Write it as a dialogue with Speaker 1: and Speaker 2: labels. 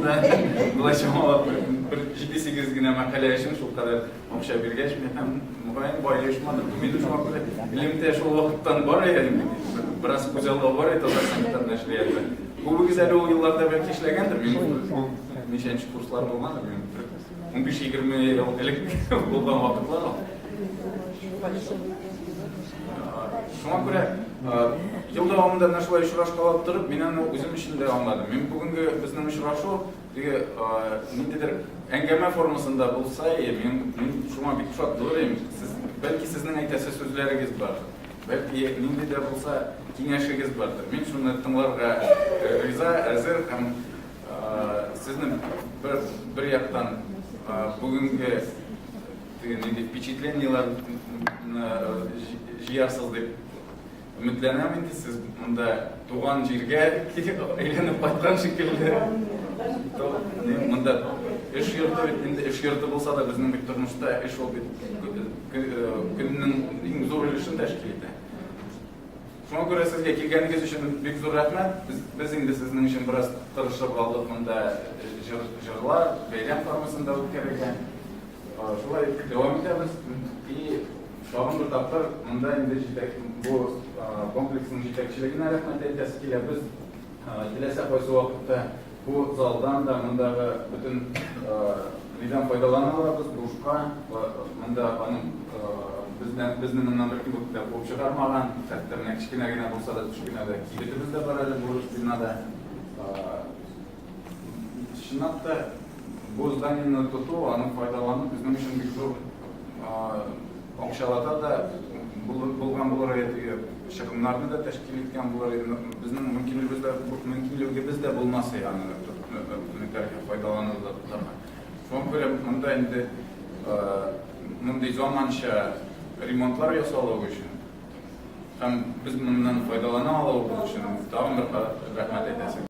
Speaker 1: да былайша bir 7-8 генә мәкалә өчен шул кадәр акча биргәч, мен һәм мөгаен байлашмадым. Мин шуңа күрә илемдә шул вакыттан бар иде. Бераз күзаллау бар иде Татарстан нәшрияты. Күбегез әле ул елларда бәлки эшләгәндер. Мин ничәнче курслар булмады. 15-20 ел элек булган вакытлар. Шуңа күрә ел дәвамында менә шулай очрашкалап торып, мин аны үзем өчен дә аңладым. Мин бүгенге безнең очрашу ниндидер әңгәмә формасында булса, мин шуңа бик шат булырым. Бәлки сезнең әйтәсе сүзләрегез бар. Бәлки ниндидер булса киңәшегез бардыр. Мин шуны тыңларга риза, әзер һәм сезнең бер яктан бүгенге впечатлениялар җыярсыз дип өметләнәм инде. Сез монда туган җиргә әйләнеп кайткан шикелле. Монда эш йорты бит, инде эш йорты булса да безнең бит тормышта эш ул бит көннең иң зур өлешен тәшкил итә. Шуңа күрә сезгә килгәнегез өчен бик зур рәхмәт. Без инде сезнең өчен бераз тырышып алдык монда җырлар, бәйрәм формасында үткәрергә. Шулай дәвам итәбез. И тагын бер тапкыр монда инде бу комплексның җитәкчелегенә рәхмәт әйтәсе килә. Без киләсе кайсы вакытта бу залдан да мондагы бөтен нидән файдалана алабыз, бушка. Монда аның безнең моннан бер кебек булып чыгармаган, хәтта кечкенә генә булса да төшкенә дә кибетебез дә бар әле бу бинада. Чынлап та бу зданиены тоту, аның файдаланып безнең өчен бик зур акчалата да булган булыр иде, чыгымнарны да тәшкил иткән булыр иде. Безнең мөмкинлегебез дә булмас иде аны файдаланып да тотарга. Шуңа күрә монда инде мондый заманча ремонтлар ясалу өчен һәм без моннан файдалана алабыз өчен тагын бер рәхмәт әйтәсем.